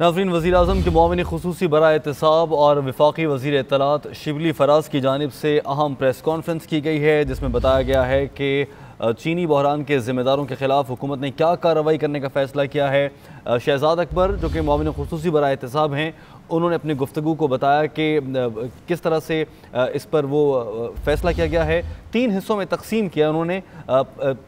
नाज़रीन, वज़ीर-ए-आज़म के मुआविन ख़ुसूसी बराए एहतिसाब और वफाकी वज़ीर इत्तलात शिबली फराज की जानिब से अहम प्रेस कॉन्फ्रेंस की गई है, जिसमें बताया गया है कि चीनी बहरान के ज़िम्मेदारों के ख़िलाफ़ हुकूमत ने क्या कार्रवाई करने का फ़ैसला किया है। शहजाद अकबर जो कि मुआविन ख़ुसूसी बराए एहतिसाब हैं, उन्होंने अपनी गुफ्तगू को बताया कि किस तरह से इस पर वो फ़ैसला किया गया है। 3 हिस्सों में तकसीम किया उन्होंने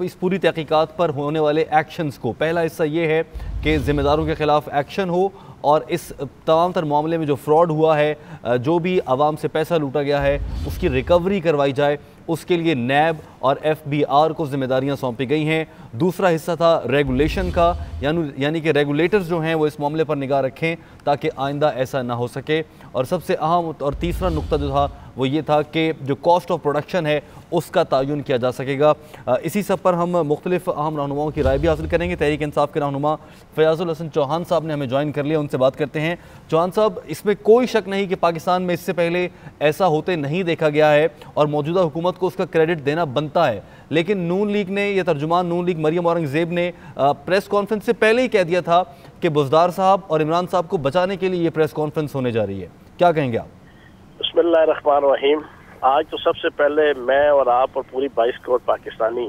इस पूरी तहकीकात पर होने वाले एक्शंस को। पहला हिस्सा ये है कि ज़िम्मेदारों के ख़िलाफ़ एक्शन हो और इस तमाम तर मामले में जो फ्रॉड हुआ है, जो भी आवाम से पैसा लूटा गया है, उसकी रिकवरी करवाई जाए। उसके लिए नैब और FBR को ज़िम्मेदारियाँ सौंपी गई हैं। दूसरा हिस्सा था रेगुलेशन का, यानी कि रेगुलेटर्स जो हैं वो इस मामले पर निगाह रखें ताकि आइंदा ऐसा ना हो सके। और सबसे अहम और तीसरा नुक्ता जो था वो ये था कि जो कॉस्ट ऑफ प्रोडक्शन है उसका तयन किया जा सकेगा। इसी सब पर हम मुख्तलिफ अहम रहनुमाओं की राय भी हासिल करेंगे। तहरीक इंसाफ के रहनुमा फयाजुल हसन चौहान साहब ने हमें ज्वाइन कर लिया, उनसे बात करते हैं। चौहान साहब, इसमें कोई शक नहीं कि पाकिस्तान में इससे पहले ऐसा होते नहीं देखा गया है और मौजूदा हुकूमत को उसका क्रेडिट देना बनता है, लेकिन नून लीग ने, या तर्जुमान नून लीग मरियम औरंगज़ेब ने प्रेस कॉन्फ्रेंस से पहले ही कह दिया था कि बुज़दार साहब और इमरान साहब को बचाने के लिए ये प्रेस कॉन्फ्रेंस होने जा रही है। क्या कहेंगे आप? बिस्मिल्लाहिर्रहमानिर्रहीम। आज तो सबसे पहले मैं और आप और पूरी 22 करोड़ पाकिस्तानी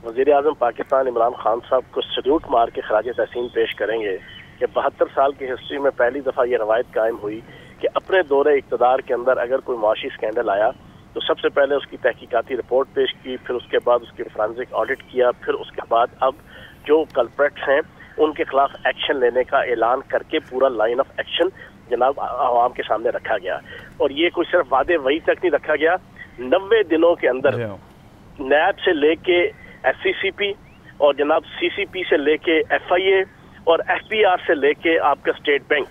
वज़ीर-ए-आज़म पाकिस्तान इमरान खान साहब को सल्यूट मार के खराज तहसीन पेश करेंगे कि 72 साल की हिस्ट्री में पहली दफ़ा ये रवायत कायम हुई कि अपने दौरे इक़्तिदार के अंदर अगर कोई मुआशी स्कैंडल आया तो सबसे पहले उसकी तहकीकाती रिपोर्ट पेश की, फिर उसके बाद उसकी फोरेंसिक ऑडिट किया, फिर उसके बाद अब जो कल्प्रेट्स हैं उनके खिलाफ एक्शन लेने का ऐलान करके पूरा लाइन ऑफ एक्शन जनाब आवाम के सामने रखा गया। और ये कोई सिर्फ वादे वही तक नहीं रखा गया, 90 दिनों के अंदर नैब से लेके FCCP और जनाब CCP से लेके FIA और FBR से लेके आपका स्टेट बैंक,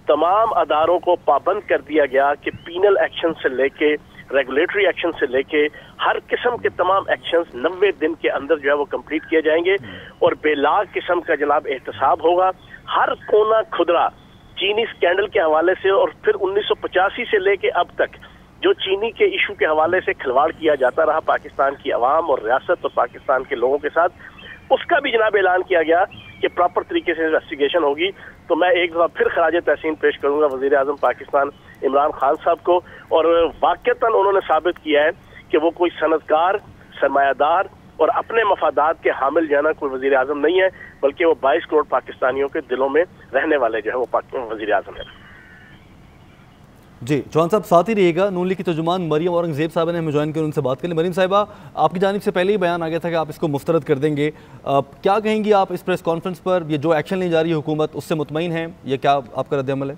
तमाम अदारों को पाबंद कर दिया गया कि पीनल एक्शन से लेके रेगुलेटरी एक्शन से लेके हर किस्म के तमाम एक्शंस 90 दिन के अंदर जो है वो कंप्लीट किए जाएंगे और बेलाग किस्म का जनाब एहतसाब होगा। हर कोना खुदरा चीनी स्कैंडल के हवाले से और फिर 1985 से लेके अब तक जो चीनी के इशू के हवाले से खिलवाड़ किया जाता रहा पाकिस्तान की आवाम और रियासत और पाकिस्तान के लोगों के साथ, उसका भी जनाब ऐलान किया गया कि प्रॉपर तरीके से इन्वेस्टिगेशन होगी। तो मैं एक दफ़ा फिर खराज तहसीन पेश करूंगा वज़ीर-ए-आज़म पाकिस्तान इमरान खान साहब को, और वाक़तन उन्होंने साबित किया है कि वो कोई सनतकार, सरमायादार और अपने मफादात के हामिल जाना कोई वज़ीर-ए-आज़म नहीं है, बल्कि वो 22 करोड़ पाकिस्तानियों के दिलों में रहने वाले जो है वो वज़ीर-ए-आज़म है। जी चौहान साहब, साथ ही रहिएगा। नून लीग की तर्जुमान मरियम औरंगज़ेब साहब ने हमें ज्वाइन कर उनसे बात कर ली। मरियम साहिबा, आपकी जानिब से पहले ही बयान आ गया था कि आप इसको मुस्तरद कर देंगे, क्या कहेंगी आप इस प्रेस कॉन्फ्रेंस पर? ये जो एक्शन ली जा रही है हुकूमत, उससे मुतमईन है? ये क्या आपका रद्द-ए-अमल है?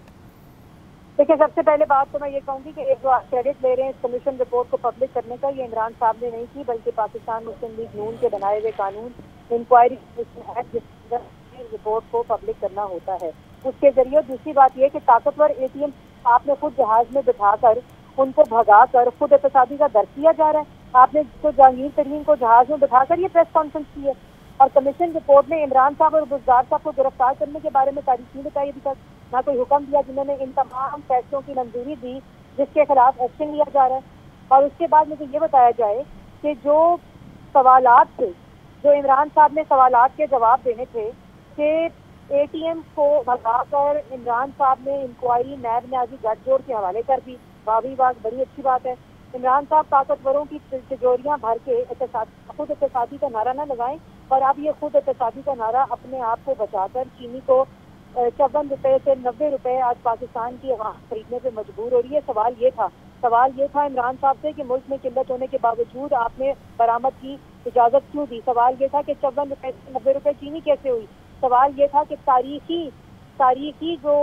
देखिए, सबसे पहले बात तो मैं ये कहूँगी कि जो आप क्रेडिट ले रहे हैं इस कमीशन रिपोर्ट को पब्लिक करने का, ये इमरान साहब ने नहीं की, बल्कि पाकिस्तान मुस्लिम लीग नून के बनाए हुए कानून इंक्वायरी एक्ट जिस रिपोर्ट को पब्लिक करना होता है उसके जरिए। दूसरी बात यह कि ताकतवर ATM आपने खुद जहाज में बिठाकर उनको भगाकर खुद एहतसाबी का दर्ज किया जा रहा है। आपने तो जहांगीर तरीन को जहाज में बिठाकर ये प्रेस कॉन्फ्रेंस की है, और कमीशन रिपोर्ट में इमरान साहब और बुज़दार साहब को गिरफ्तार करने के बारे में तारीख नहीं बताई अभी तक, ना कोई हुक्म दिया जिन्होंने इन तमाम फैसलों की मंजूरी दी जिसके खिलाफ एक्शन लिया जा रहा है। और उसके बाद मुझे ये बताया जाए कि जो सवालात थे, जो इमरान साहब ने सवालात के जवाब देने थे कि ATM को भगाकर इमरान साहब ने इंक्वायरी नैब ने आगे गठजोड़ के हवाले कर दी। वाकई बात बड़ी अच्छी बात है। इमरान साहब ताकतवरों की तिजोरियां भर के खुद एहतसाबी का नारा न लगाएं, और अब ये खुद एहतसाबी का नारा अपने आप को बचाकर चीनी को 54 रुपए से 90 रुपए आज पाकिस्तान की आवाम खरीदने पे मजबूर हो रही है। सवाल ये था इमरान साहब से कि मुल्क में किल्लत होने के बावजूद आपने बरामद की इजाजत क्यों दी? सवाल ये था कि 54 रुपए से 90 रुपए चीनी कैसे हुई? सवाल ये था कि तारीखी जो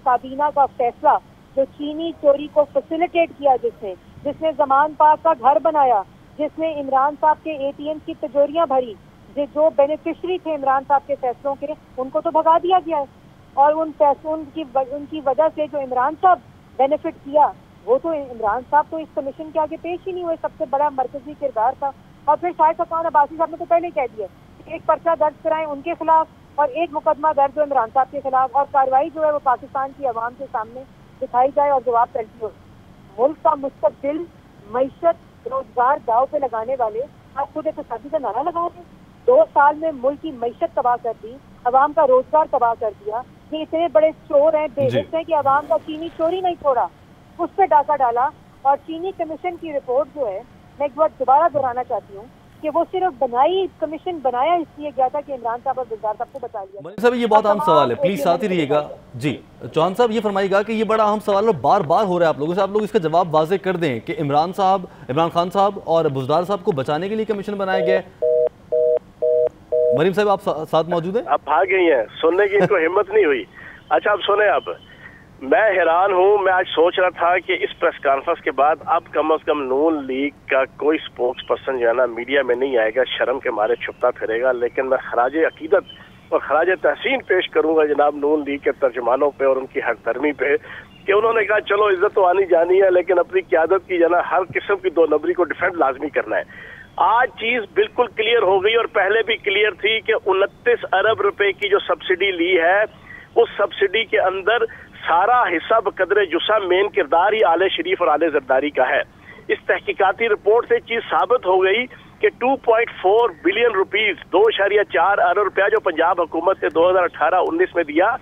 काबीना का फैसला, जो चीनी चोरी को फैसिलिटेट किया, जिसने जमान पाक का घर बनाया, जिसने इमरान साहब के ATM की तिजोरियां भरी, जो बेनिफिशरी थे इमरान साहब के फैसलों के, उनको तो भगा दिया गया है। और उन फैसलों उनकी वजह से जो इमरान साहब बेनिफिट किया, वो तो इमरान साहब तो इस कमीशन के आगे पेश ही नहीं हुए। सबसे बड़ा मरकजी किरदार था। और फिर शाहिद फरमान अब्बासी साहब ने तो पहले ही कह दिया, एक पर्चा दर्ज कराएं उनके खिलाफ और एक मुकदमा दर्ज हो इमरान साहब के खिलाफ, और कार्रवाई जो है वो पाकिस्तान की आवाम के सामने दिखाई जाए और जवाब तलबी हो। मुल्क का मुस्तकबिल, मईशत, रोजगार दाव पे लगाने वाले आप खुद एहतसाबी का नारा लगा रहे हैं। 2 साल में मुल्क की मईशत तबाह कर दी, आवाम का रोजगार तबाह कर दिया। देखें इतने बड़े चोर हैं, बेइज्जत हैं कि आवाम का चीनी चोरी नहीं छोड़ा, उस पर डाका डाला। और चीनी कमीशन की रिपोर्ट जो है, मैं एक बार दोबारा दोहराना चाहती हूँ कि वो सिर्फ कमीशन बनाया इसलिए गया था कि इमरान साहब और गुलजार साहब को बचा लिया। मनीम साहब ये बहुत अहम सवाल है, प्लीज साथ ही रहिएगा जी। चौहान साहब ये फरमाइएगा कि ये बड़ा अहम सवाल और बार बार हो रहा है आप लोगों से, आप लोग इसका जवाब वाज़ेह कर दें कि इमरान खान साहब और बुज़दार साहब को बचाने के लिए कमीशन बनाया गया है। मरीम साहब आप साथ मौजूद हैं? आप भाग गई हैं, सुनने की इनको हिम्मत नहीं हुई। अच्छा अब सुने, अब मैं हैरान हूँ। मैं आज सोच रहा था कि इस प्रेस कॉन्फ्रेंस के बाद अब कम से कम नून लीग का कोई स्पोक्स पर्सन जो है ना मीडिया में नहीं आएगा, शर्म के मारे छुपता फिरेगा। लेकिन मैं खराज अकीदत और खराज तहसीन पेश करूंगा जनाब नून लीग के तर्जुमानों पे और उनकी हरदर्मी पे कि उन्होंने कहा चलो इज्जत तो आनी जानी है, लेकिन अपनी क़यादत की जना हर किस्म की दो नंबरी को डिफेंड लाजमी करना है। आज चीज बिल्कुल क्लियर हो गई और पहले भी क्लियर थी कि 29 अरब रुपए की जो सब्सिडी ली है, उस सब्सिडी के अंदर सारा हिस्सा बकदरे जुस्सा मेन किरदार ही आले शरीफ और आले जरदारी का है। इस तहकीकाती रिपोर्ट से चीज साबित हो गई कि 2.4 बिलियन रुपीस 2.4 अरब रुपया जो पंजाब हुकूमत ने 2018-19 में दिया,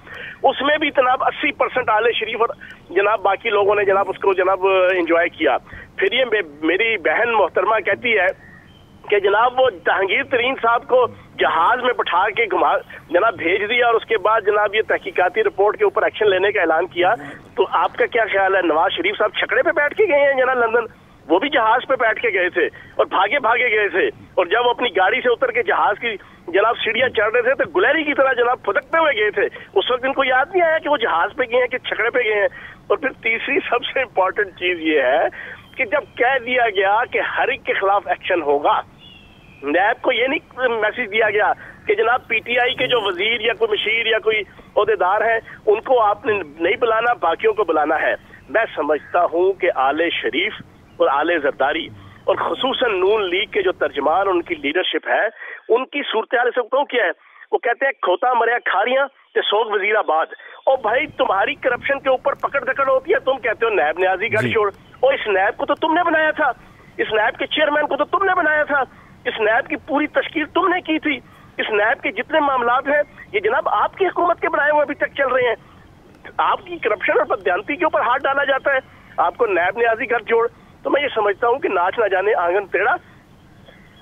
उसमें भी जनाब 80% आले शरीफ और जनाब बाकी लोगों ने जनाब उसको जनाब एंजॉय किया। फिर ये मेरी बहन मोहतरमा कहती है कि जनाब वो जहांगीर तरीन साहब को जहाज में बैठा के घुमा जनाब भेज दिया और उसके बाद जनाब ये तहकीकाती रिपोर्ट के ऊपर एक्शन लेने का ऐलान किया। तो आपका क्या ख्याल है, नवाज शरीफ साहब छकड़े पे बैठ के गए हैं जनाब लंदन? वो भी जहाज पे बैठ के गए थे और भागे भागे गए थे, और जब अपनी गाड़ी से उतर के जहाज की जनाब सीढ़ियां चढ़ रहे थे तो गुलहरी की तरह जनाब फुदकते हुए गए थे। उस वक्त इनको याद नहीं आया कि वो जहाज पे गए हैं कि छकड़े पे गए हैं। और फिर तीसरी सबसे इम्पोर्टेंट चीज ये है कि जब कह दिया गया कि हर एक के खिलाफ एक्शन होगा, नैब को ये नहीं मैसेज दिया गया कि जनाब पीटीआई के जो वजीर या कोई मशीर या कोई ओहदेदार है उनको आपने नहीं बुलाना, बाकियों को बुलाना है। मैं समझता हूँ कि आले शरीफ और आले जरदारी और खुसूसन नून लीग के जो तर्जमान उनकी लीडरशिप है, उनकी सूरत हाल से कहूँ क्या है, वो कहते हैं खोता मरिया खारियां ते सोग वजीराबाद। और भाई तुम्हारी करप्शन के ऊपर पकड़ दकड़ होती है, तुम कहते हो नैब न्याजी गठजोड़, और इस नैब को तो तुमने बनाया था, इस नैब के चेयरमैन को तो तुमने बनाया था, इस नैब की पूरी तश्कील तुमने की थी, इस नैब के जितने मामलात हैं ये जनाब आपकी हुकूमत के बनाए हुए अभी तक चल रहे हैं। आपकी करप्शन और बदयांती के ऊपर हाथ डाला जाता है, आपको नैब न्याजी गठजोड़। तो मैं ये समझता हूँ कि नाच ना जाने आंगन टेढ़ा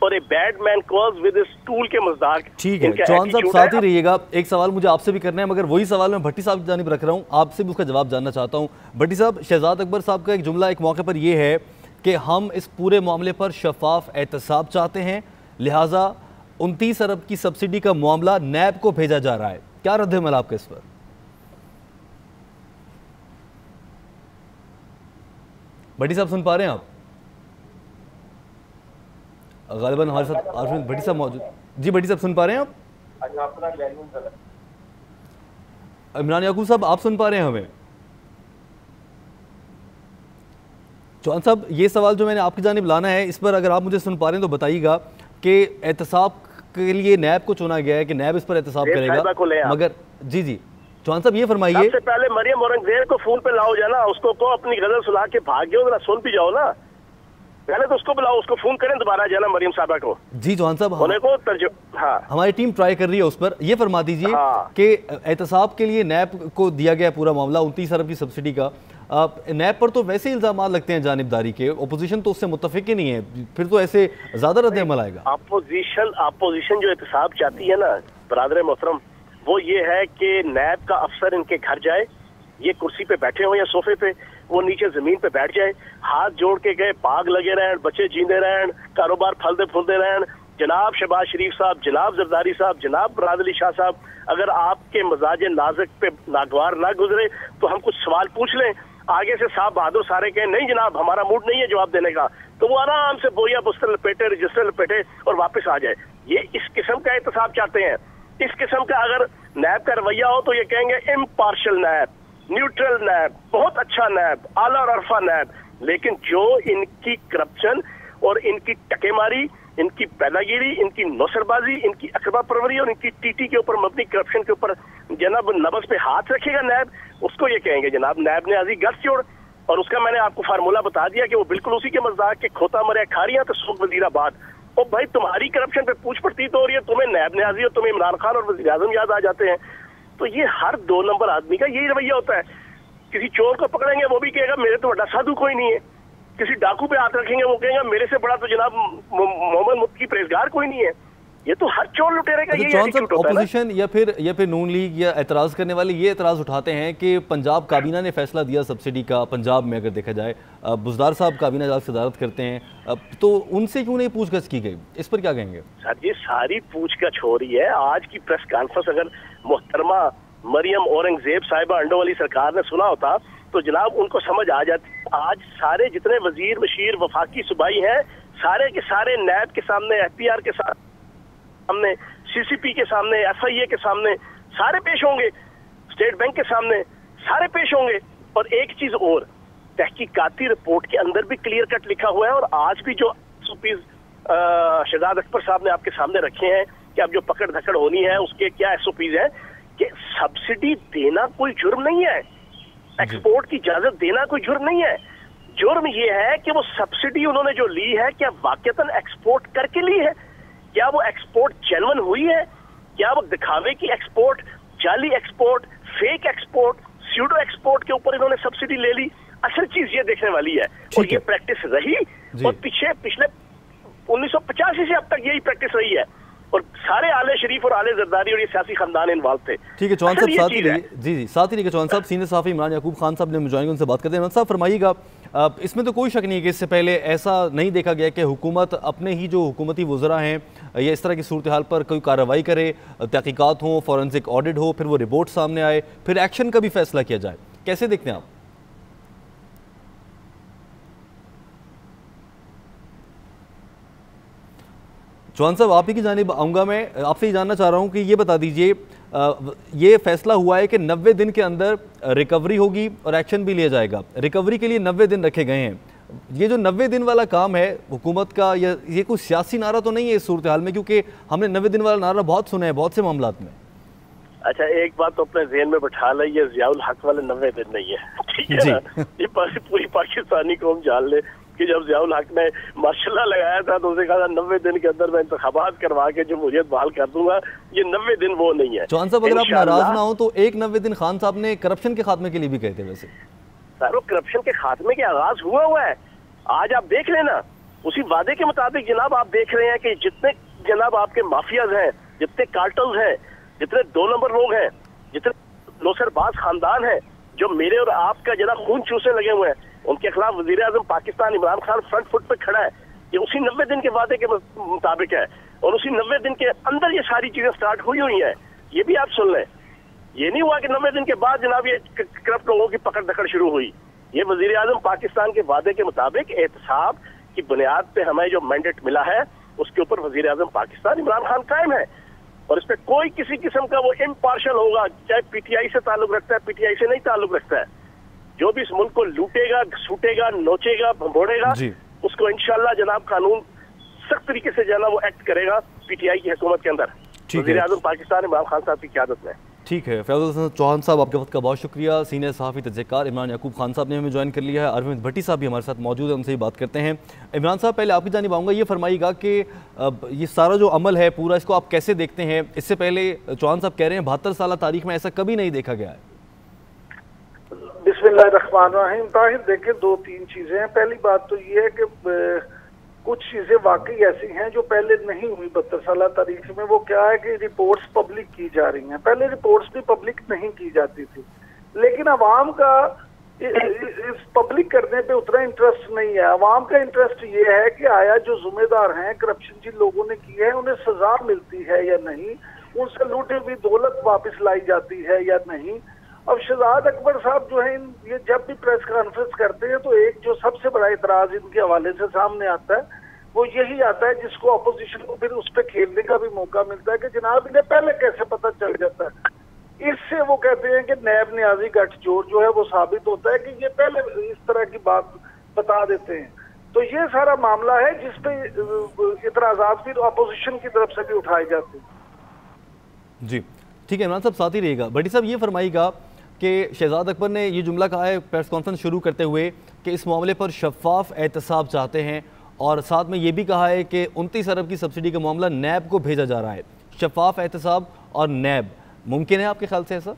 और a bad man calls with his tool के मज़दाक। ठीक है चौहान साहब साथ ही रहिएगा, एक सवाल मुझे आपसे भी करना है, मगर वही सवाल मैं भट्टी साहब की जानिब रख रहा हूँ, आपसे भी उसका जवाब जानना चाहता हूँ। भट्टी साहब, शहजाद अकबर साहब का एक जुमला एक मौके पर यह है कि हम इस पूरे मामले पर शफाफ एहतसाब चाहते हैं, लिहाजा 29 अरब की सब्सिडी का मामला नैब को भेजा जा रहा है। क्या रद्द-ए-अमल आपका इस पर? भट्टी साहब सुन पा रहे हैं आप? गालिबन हमारे साथ भट्टी साहब मौजूद। जी भट्टी साहब सुन पा रहे हैं आप? इमरान याकूब साहब आप सुन पा रहे हैं हमें? चौहान साहब ये सवाल जो मैंने आपकी जानिब लाना है, इस पर अगर आप मुझे सुन पा रहे हैं तो बताइएगा कि एहतसाब के लिए नैब को चुना गया है कि नैब इस पर एहतसाब करेगा, मगर जी जी चौहान साहब ये फरमाइए। सबसे पहले मरियम औरंगजेब को फोन पे लाओ जाना, उसको को अपनी गजल सुना के भाग गए, जरा सुन भी जाओ ना, पहले तो उसको बुलाओ, उसको फोन करें दोबारा जाना मरियम साहबा को। जी चौहान साहब हाँ हमारी टीम ट्राई कर रही है उस पर। ये फरमा दीजिए कि एहतसाब के लिए नैब को दिया गया पूरा मामला 29 अरब की सब्सिडी का, नैब पर तो वैसे इल्जाम लगते हैं जानिबदारी के, अपोजिशन तो उससे मुत्तफिक ही नहीं है, फिर तो ऐसे ज्यादा रद्द-ए-अमल आएगा। अपोजिशन जो एहतसाब चाहती है ना बरादर मोहतरम, वो ये है कि नैब का अफसर इनके घर जाए, ये कुर्सी पे बैठे हो या सोफे पे, वो नीचे जमीन पे बैठ जाए, हाथ जोड़ के गए, पाग लगे रहन, बच्चे जींदे रहन, कारोबार फलदे फुलदे रहन। जनाब शहबाज शरीफ साहब, जनाब जरदारी साहब, जनाब मुराद अली शाह साहब, अगर आपके मजाज नाजुक पे नागवार ना गुजरे तो हम कुछ सवाल पूछ लें, आगे से साहब बहादुर सारे कहें नहीं जनाब हमारा मूड नहीं है जवाब देने का, तो वो आराम से बोरिया पुस्तर लपेटे, रजिस्टर लपेटे और वापस आ जाए। ये इस किस्म का एहतसाब चाहते हैं। इस किस्म का अगर नैब का रवैया हो तो ये कहेंगे इम्पार्शल नैब, न्यूट्रल नैब, बहुत अच्छा नैब, आला और अरफा नैब। लेकिन जो इनकी करप्शन और इनकी टकेमारी, इनकी पैदागिरी, इनकी नौसरबाजी, इनकी अकबा परवरी और इनकी टीटी के ऊपर मबनी करप्शन के ऊपर जनाब नब्ज पे हाथ रखेगा नैब, उसको ये कहेंगे जनाब नैब ने आजी गठजोड़। और उसका मैंने आपको फार्मूला बता दिया कि वो बिल्कुल उसी के मजाक के खोता मरिया खारियां तो सूख वजीराबाद। और भाई तुम्हारी करप्शन पे पूछ पड़ती तो हो रही है, तुम्हें नैब न्याजी और तुम्हें इमरान खान और वज़ीर-ए-आज़म याद आ जाते हैं। تو یہ ہر 2 نمبر آدمی کا یہی رویہ ہوتا ہے. کسی چور کو پکڑیں گے وہ بھی کہے گا میرے تو بڑا سادھو کوئی نہیں ہے. کسی ڈاکو پہ ہاتھ رکھیں گے وہ کہیں گا میرے سے بڑا تو جناب محمد مفتی پرہیزگار کوئی نہیں ہے. یہ تو ہر چور لٹیرے کا یہی ایٹیٹیوڈ ہوتا ہے. اپوزیشن یا پھر نون لیگ یا اعتراض کرنے والے یہ اعتراض اٹھاتے ہیں کہ پنجاب کابینہ نے فیصلہ دیا سبسڈی کا. پنجاب میں اگر دیکھا جائے بزدار صاحب کابینہ اجلاس کی صدارت کرتے ہیں, تو ان سے کیوں نہیں پوچھ گچھ کی گئی؟ اس پر کیا کہیں گے؟ سر یہ ساری پوچھ گچھ ہو رہی ہے. آج کی پریس کانفرنس اگر محترمہ مریم اورنگزیب صاحبہ انڈو والی سرکار نے سنا ہوتا تو جناب ان کو سمجھ آ جاتی. آج سارے جتنے وزیر مشیر وفاقی صوبائی ہیں سارے کے سارے نیب کے سامنے, ایف پی آر کے سامنے, سی سی پی کے سامنے, ایف آئی اے کے سامنے سارے پیش ہوں گے, اسٹیٹ بینک کے سامنے سارے پیش ہوں گے. اور ایک چیز اور, تحقیقاتی رپورٹ کے اندر بھی کلیئر کٹ لکھا ہوا ہے, اور آج بھی جو SOPs شہزاد اکبر صاحب نے آپ کے سامنے رکھے ہیں کہ اب جو پکڑ دھکڑ ہونی ہے اس کے کیا SOPs ہیں, کہ سبسڈی دینا کوئی جرم نہیں ہے, ایکسپورٹ کی اجازت دینا کوئی جرم نہیں ہے. جرم یہ ہے کہ وہ سبسڈی انہوں نے جو لی ہے کیا واقعتاً ایکسپورٹ کر کے لی ہے, کیا وہ ایکسپورٹ جینون ہوئی ہے, کیا وہ دکھاوے کی ایکسپورٹ, جعلی export, fake export, pseudo export کے اوپر انہوں نے سبسڈی لے لی. اصل چیز یہ دیکھنے والی ہے, اور یہ پریکٹس رہی اور پچھلے 1985 سے اب تک یہی پریکٹس رہی ہے, اور سارے آل شریف اور آل زرداری اور یہ سیاسی خاندان انوالو تھے. ٹھیک ہے چوہان صاحب ساتھ ہی رہیے. ساتھ ہی رہیے چوہان صاحب. سینئر صحافی عمران یعقوب خان صاحب نے مجھے ان سے بات کرتے ہیں. عمران صاحب فرمائیے گا, اس میں تو کوئی شک نہیں ہے کہ اس سے پہلے ایسا نہیں دیکھا گیا کہ حکومت اپنے ہی جو حکومتی وزراء ہیں یا اس طرح کی صورتحال پر کوئی کارروائی کرے, تحقیقات ہوں, فورنسک آڈٹ ہو, پھر وہ رپورٹ سامنے آئے, پھر ایکشن کا بھی فیصلہ کیا جائے. کیسے دیکھتے ہیں آپ؟ چوہان صاحب آپ ہی کی جانب آؤں گا. میں آپ سے یہ جاننا چاہ رہا ہوں کہ یہ بتا دیجئے, یہ فیصلہ ہوا ہے کہ 90 دن کے اندر ریکوری ہوگی اور ایکشن بھی لیا جائے گا. ریکوری کے لیے 90 دن رکھے گئے ہیں. یہ جو 90 دن والا کام ہے حکومت کا, یہ کوئی سیاسی نعرہ تو نہیں ہے اس صورتحال میں, کیونکہ ہم نے 90 دن والا نعرہ بہت سنا ہے بہت سے معاملات میں. اچھا ایک بات تو اپنے ذہن میں بٹھا لیں, یہ ضیاء الحق والے 90 دن نہیں ہے, ٹھیک ہے نا. یہ پوری پاکستانی قوم جان لے کہ جب ضیاء الحق نے ماشاءاللہ لگایا تھا تو اسے کہا تھا 90 دن کے اندر میں انتخابات کروا کے جمہوریت بحال کر دوں گا. یہ 90 دن وہ نہیں ہے. چوہان صاحب اگر آپ ناراض نہ ہوں تو ایک 90 دن خان صاحب نے کرپشن کے خاتمے کے لیے بھی کہے تھے. ویسے سر وہ کرپشن کے خاتمے کے آغاز ہوا ہے. آج آپ دیکھ لیں نا, اسی وعدے کے مطابق جناب آپ دیکھ رہے ہیں کہ جتنے جناب آپ کے مافیاز ہیں, جتنے کارٹلز ہیں, جتنے 2 نمبر لوگ ہیں, جتنے لوسر باز خاندان ہیں جو میرے اور آپ کا جناب خون چوسے لگے ہوئے ہیں, ان کے خلاف وزیر اعظم پاکستان عمران خان فرنٹ فٹ پہ کھڑا ہے. یہ اسی 90 دن کے وعدے کے مطابق ہے, اور اسی 90 دن کے اندر یہ ساری چیزیں سٹارٹ ہوئی ہیں. یہ بھی آپ سن لیں, یہ نہیں ہوا کہ 90 دن کے بعد جناب یہ کرپٹ لوگوں کی پکڑ دکڑ شروع ہوئی. یہ وزیر اعظم پاکستان کے وعدے کے مطابق احتساب کی بنیاد پہ ہمیں جو مینڈیٹ ملا ہے اس کے اوپر وزیر اعظم پاکستان عمران خان قائم ہے, اور اس پہ کوئی کسی قسم کا وہ امپارشل ہوگا, چاہے پی ٹی آئی سے تعلق رکھتا ہے پی ٹی آئی سے نہیں تعلق رکھتا ہے, جو بھی اس ملک کو لوٹے گا, سوٹے گا, نوچے گا, بھمبوڑے گا, اس کو انشاءاللہ جناب قانون سخت طریقے سے جانا وہ ایکٹ کرے گا پی ٹی آئی کی حکومت کے اندر, وزیر اعظم پاکستان عمران خان صاحب کی قیادت میں. ٹھیک ہے. فیاض الحسن چوہان صاحب آپ کے وقت کا بہت شکریہ. سینئر صحافی تجزیہ کار عمران یعقوب خان صاحب نے ہمیں جوائن کر لیا ہے. اروند بھٹی صاحب بھی ہمارے ساتھ موجود ہیں, ان سے ہی بات کرتے ہیں. عمران صاحب پہلے آپ کی جانب آؤں گا, یہ فرمائیے گا کہ یہ سارا جو عمل ہے پورا, اس کو آپ کیسے دیکھتے ہیں؟ اس سے پہلے چوہان صاحب کہہ رہے ہیں 72 سالہ تاریخ میں ایسا کبھی نہیں دیکھا گیا ہے. بسم اللہ الرحمن الرحیم. طاہر دیکھیں 2-3 چیزیں ہیں. پہلی بات تو یہ ہے کہ کچھ چیزیں واقعی ایسی ہیں جو پہلے نہیں ہوئی 72 سالہ تاریخ میں. وہ کیا ہے کہ رپورٹس پبلک کی جا رہی ہیں. پہلے رپورٹس بھی پبلک نہیں کی جاتی تھی, لیکن عوام کا اس پبلک کرنے پہ اتنا انٹرسٹ نہیں ہے. عوام کا انٹرسٹ یہ ہے کہ آیا جو ذمہ دار ہیں کرپشن جن لوگوں نے کی ہے انہیں سزا ملتی ہے یا نہیں, ان سے لوٹی ہوئی دولت واپس لائی جاتی ہے یا نہیں. اب شہزاد اکبر صاحب جو ہیں یہ جب بھی پریس کانفرنس کرتے ہیں تو ایک جو سب سے بڑا اعتراض ان کے حوالے سے سامنے آتا ہے وہ یہی آتا ہے, جس کو اپوزیشن کو پھر اس پہ کھیلنے کا بھی موقع ملتا ہے کہ جناب انہیں پہلے کیسے پتہ چل جاتا ہے. اس سے وہ کہتے ہیں کہ نیب نیازی گٹھ جوڑ جو ہے وہ ثابت ہوتا ہے کہ یہ پہلے اس طرح کی بات بتا دیتے ہیں. تو یہ سارا معاملہ ہے جس پہ اعتراضات پھر اپوزیشن کی طرف سے بھی اٹھائے جاتے ہیں. جی ٹھیک ہے. عمران صاحب ساتھ ہی رہے گا. بھٹی صاحب یہ فرمائیے گا کہ شہزاد اکبر نے یہ جملہ کہا ہے پریس کانفرنس شروع کرتے ہوئے کہ اس معاملے پر شفاف احتساب چاہتے ہیں, اور ساتھ میں یہ بھی کہا ہے کہ 29 ارب کی سبسڈی کا معاملہ نیب کو بھیجا جا رہا ہے. شفاف احتساب اور نیب मुमकिन है आपके ख्याल से ऐसा?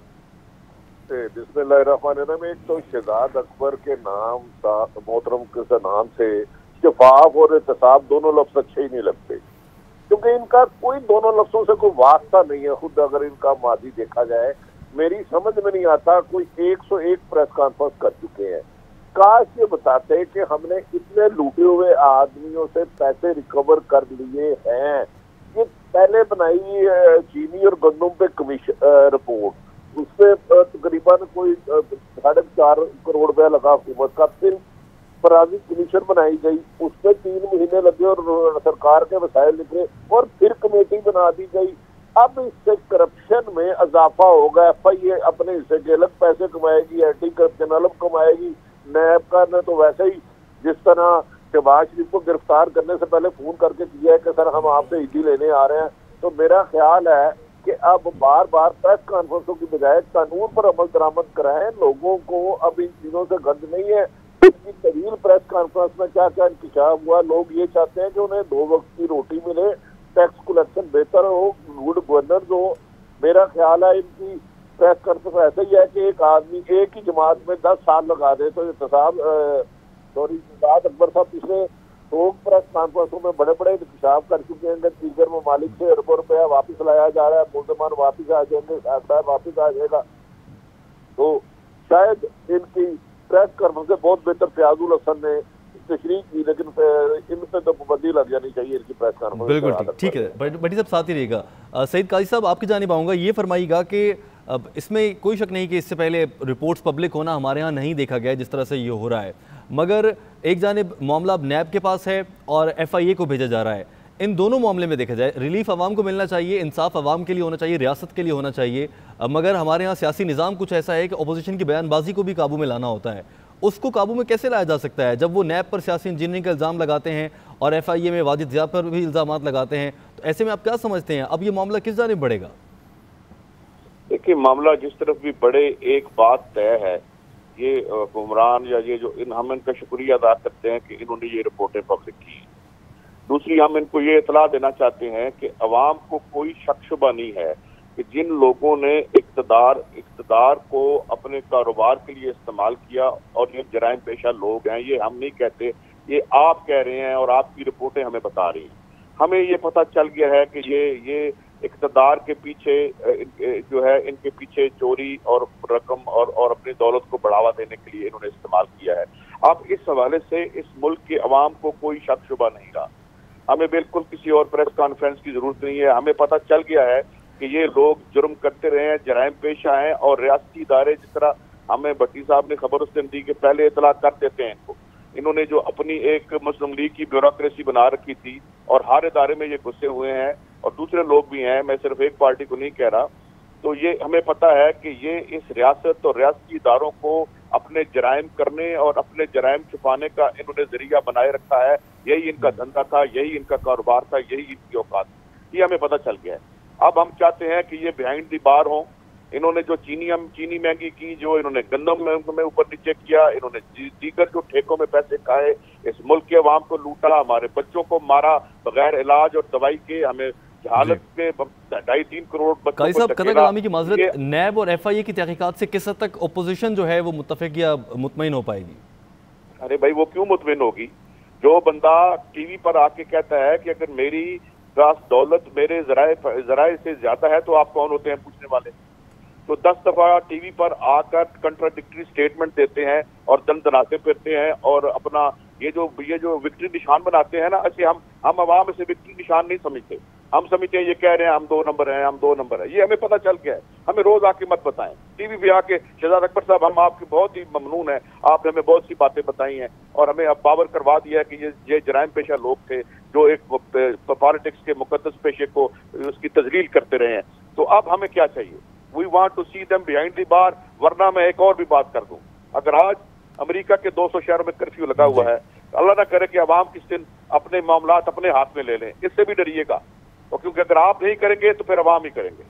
बिस्मिल्लाहिर्रहमानिर्रहीम। एक तो शहजाद अकबर के नाम मोहतरम के नाम से शफाफ और एहतसाब दोनों लफ्ज अच्छे ही नहीं लगते, क्योंकि इनका कोई दोनों लफ्जों से कोई वास्ता नहीं है। खुद अगर इनका माजी देखा जाए, मेरी समझ में नहीं आता, कोई 101 प्रेस कॉन्फ्रेंस कर चुके हैं। काश ये बताते कि हमने इतने लूटे हुए आदमियों से पैसे रिकवर कर लिए हैं। ये पहले बनाई चीनी और गंदम पे कमीशन रिपोर्ट, उसपे तकरीबन कोई 4.5 करोड़ रुपया लगा हुकूमत का। फिर फराजी कमीशन बनाई गई, उसपे 3 महीने लगे और सरकार के वसाइल निकले, और फिर कमेटी बना दी गई। अब इससे करप्शन में इजाफा होगा। FIA अपने हिस्से के अलग पैसे कमाएगी, एंटी करप्शन अलग कमाएगी। नैब का ने तो वैसे ही जिस तरह शहबाज शरीफ को गिरफ्तार करने से पहले फोन करके किया है कि सर हम आपसे ईडी लेने आ रहे हैं, तो मेरा ख्याल है कि अब बार बार प्रेस कॉन्फ्रेंसों की बजाय कानून पर अमल दरामद कराएं। लोगों को अब इन चीजों से गंद नहीं है। इतनी तवील प्रेस कॉन्फ्रेंस में क्या क्या इंकशाफ हुआ। लोग ये चाहते हैं कि उन्हें 2 वक्त की रोटी मिले, टैक्स कलेक्शन बेहतर हो, गुड गवर्नेंस हो। मेरा ख्याल है इनकी प्रेस कॉन्फ्रेंस ऐसा ही है कि एक आदमी एक ही जमात में 10 साल लगा दे। तो शहजाद अकबर साहब पिछले 2 प्रेस कॉन्फ्रेंसों में बड़े बड़े इंकशाफ कर चुके हैं। दीगर ममालिक से अरबों रुपया वापस लाया जा रहा है, मुल्जमान वापस आ जाएंगे, साहब वापस आ जाएगा। तो शायद इनकी प्रेस कॉन्फ्रेंस से बहुत बेहतर फयाजुल हसन ने तशरीह की, लेकिन इनसे तो पाबंदी लग जानी चाहिए इनकी प्रेस कॉन्फ्रेंस। बिल्कुल ठीक है, बड़ी साहब साथ ही रहेगा। सईद काजी साहब, आपकी जानिब आऊँगा। ये फरमाइएगा कि अब इसमें कोई शक नहीं कि इससे पहले रिपोर्ट्स पब्लिक होना हमारे यहाँ नहीं देखा गया जिस तरह से ये हो रहा है, मगर एक जानिब मामला अब नैब के पास है और FIA को भेजा जा रहा है। इन दोनों मामले में देखा जाए, रिलीफ आवाम को मिलना चाहिए, इंसाफ आवाम के लिए होना चाहिए, रियासत के लिए होना चाहिए, मगर हमारे यहाँ सियासी निज़ाम कुछ ऐसा है कि अपोजिशन की बयानबाजी को भी काबू में लाना होता है। उसको काबू में कैसे लाया जा सकता है जब वो नैब पर सियासी इंजीनियरिंग का इल्ज़ाम लगाते हैं और FIA में वाजिद ज़िया पर भी इल्ज़ाम लगाते हैं? तो ऐसे में आप क्या समझते हैं, अब ये मामला किस जानिब बढ़ेगा? देखिए, मामला जिस तरफ भी बढ़े, एक बात तय है, ये हुक्मरान या ये जो हम इनका शुक्रिया अदा करते हैं कि इन्होंने ये रिपोर्टें पब्लिक की। दूसरी, हम इनको ये इतला देना चाहते हैं कि अवाम को कोई शक शुबा नहीं है कि जिन लोगों ने इक़्तिदार को अपने कारोबार के लिए इस्तेमाल किया, और ये जराइम पेशा लोग हैं, ये हम नहीं कहते, ये आप कह रहे हैं और आपकी रिपोर्टें हमें बता रही हैं। हमें ये पता चल गया है कि ये इक़्तिदार के पीछे जो है, इनके पीछे चोरी और रकम और अपनी दौलत को बढ़ावा देने के लिए इन्होंने इस्तेमाल किया है। अब इस हवाले से इस मुल्क के अवाम को कोई शक शुबा नहीं रहा। हमें बिल्कुल किसी और प्रेस कॉन्फ्रेंस की जरूरत नहीं है। हमें पता चल गया है कि ये लोग जुर्म करते रहे हैं, जराइम पेशा हैं, और रियासती इदारे जिस तरह हमें भट्टी साहब ने खबर उस दिन दी कि पहले इतला कर देते हैं इनको। इन्होंने जो अपनी एक मुस्लिम लीग की ब्यूरोक्रेसी बना रखी थी और हर इदारे में ये घुसे हुए हैं, और दूसरे लोग भी हैं, मैं सिर्फ एक पार्टी को नहीं कह रहा। तो ये हमें पता है कि ये इस रियासत और रियासती इदारों को अपने जराइम करने और अपने जराइम छुपाने का इन्होंने जरिया बनाए रखा है। यही इनका धंधा था, यही इनका कारोबार था, यही इनकी औकात, ये हमें पता चल गया है। अब हम चाहते हैं कि ये बिहाइंड द बार हो। इन्होंने जो चीनी महंगी की, जो इन्होंने गंदम में ऊपर नीचे किया, इन्होंने दीगर जो ठेकों में पैसे खाए, इस मुल्क के अवाम को लूटा, हमारे बच्चों को मारा बगैर इलाज और दवाई के, हमें हालत में 2.5-3 करोड़ काजी साहब, कदर कलामी की माजरत, नैब और FIA की तहकीकात से किस हद तक अपोजिशन जो है वो मुत्तफिक या मुतमईन हो पाएगी? अरे भाई, वो क्यों मुतमईन होगी? जो बंदा टीवी पर आके कहता है कि अगर मेरी दौलत मेरे जराए से ज्यादा है, तो आप कौन होते हैं पूछने वाले? तो 10 दफा टीवी पर आकर कंट्राडिक्टरी स्टेटमेंट देते हैं और दनाते फिरते हैं, और अपना ये जो विक्ट्री निशान बनाते हैं ना, ऐसे हम अवाम इसे विक्ट्री निशान नहीं समझते। हम समझते हैं ये कह रहे हैं हम 2 नंबर हैं, हम 2 नंबर हैं। ये हमें पता चल गया है। हमें रोज आके मत बताएं टीवी पे आके, शहजाद अकबर साहब हम आपके बहुत ही ममनून हैं, आपने हमें बहुत सी बातें बताई हैं, और हमें अब बावर करवा दिया है कि ये जराइम पेशा लोग थे जो एक पॉलिटिक्स के मुकद्दस पेशे को उसकी तजलील करते रहे हैं। तो अब हमें क्या चाहिए? We want to see them behind the bar. वरना मैं एक और भी बात कर दूं, अगर आज अमेरिका के 200 शहरों में कर्फ्यू लगा हुआ है, अल्लाह ना करे कि अवाम किस दिन अपने मामलात अपने हाथ में ले लें, इससे भी डरिएगा, क्योंकि अगर आप नहीं करेंगे तो फिर अवाम ही करेंगे।